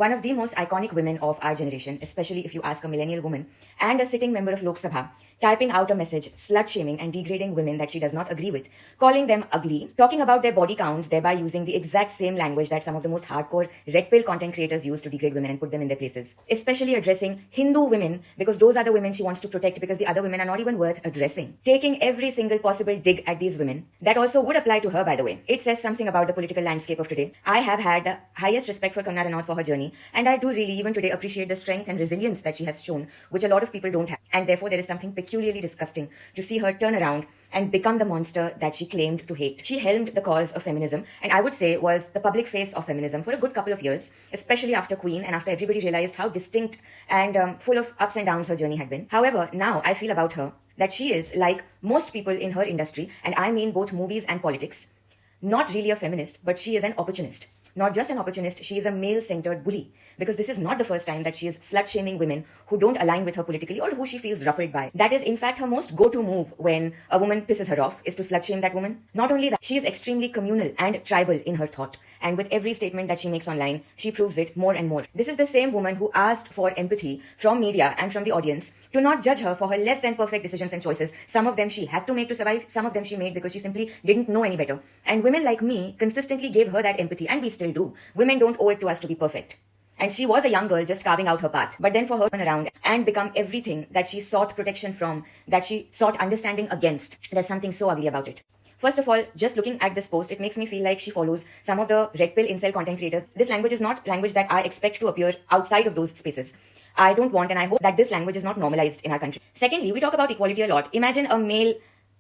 One of the most iconic women of our generation, especially if you ask a millennial woman, and a sitting member of Lok Sabha, typing out a message, slut-shaming and degrading women that she does not agree with, calling them ugly, talking about their body counts, thereby using the exact same language that some of the most hardcore red pill content creators use to degrade women and put them in their places. Especially addressing Hindu women, because those are the women she wants to protect because the other women are not even worth addressing. Taking every single possible dig at these women. That also would apply to her, by the way. It says something about the political landscape of today. I have had the highest respect for Kangana Ranaut for her journey, and I do really even today appreciate the strength and resilience that she has shown, which a lot of people don't have. And therefore there is something peculiarly disgusting to see her turn around and become the monster that she claimed to hate. She helmed the cause of feminism, and I would say was the public face of feminism for a good couple of years, especially after Queen and after everybody realized how distinct and full of ups and downs her journey had been. However, now I feel about her that she is, like most people in her industry, and I mean both movies and politics, not really a feminist, but she is an opportunist. Not just an opportunist, she is a male-centered bully. Because this is not the first time that she is slut-shaming women who don't align with her politically or who she feels ruffled by. That is, in fact, her most go-to move when a woman pisses her off, is to slut-shame that woman. Not only that, she is extremely communal and tribal in her thought. And with every statement that she makes online, she proves it more and more. This is the same woman who asked for empathy from media and from the audience to not judge her for her less than perfect decisions and choices. Some of them she had to make to survive, some of them she made because she simply didn't know any better. And women like me consistently gave her that empathy, and we still do. Women don't owe it to us to be perfect. And she was a young girl just carving out her path. But then for her to turn around and become everything that she sought protection from, that she sought understanding against, there's something so ugly about it. First of all, just looking at this post, it makes me feel like she follows some of the red pill incel content creators. This language is not language that I expect to appear outside of those spaces. I don't want, and I hope that this language is not normalized in our country. Secondly, we talk about equality a lot. Imagine a male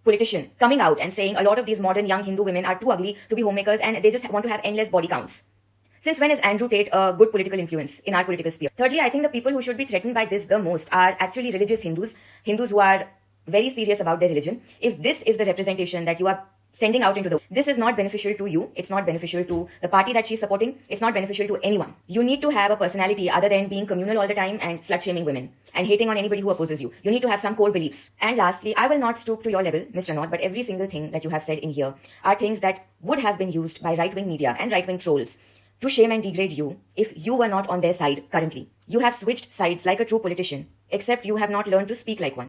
politician coming out and saying a lot of these modern young Hindu women are too ugly to be homemakers and they just want to have endless body counts. Since when is Andrew Tate a good political influence in our political sphere? Thirdly, I think the people who should be threatened by this the most are actually religious Hindus who are very serious about their religion. If this is the representation that you are sending out into the world, this is not beneficial to you. It's not beneficial to the party that she's supporting. It's not beneficial to anyone. You need to have a personality other than being communal all the time and slut-shaming women and hating on anybody who opposes you. You need to have some core beliefs. And lastly, I will not stoop to your level, Mr. Ranaut, but every single thing that you have said in here are things that would have been used by right-wing media and right-wing trolls to shame and degrade you if you were not on their side currently. You have switched sides like a true politician, except you have not learned to speak like one.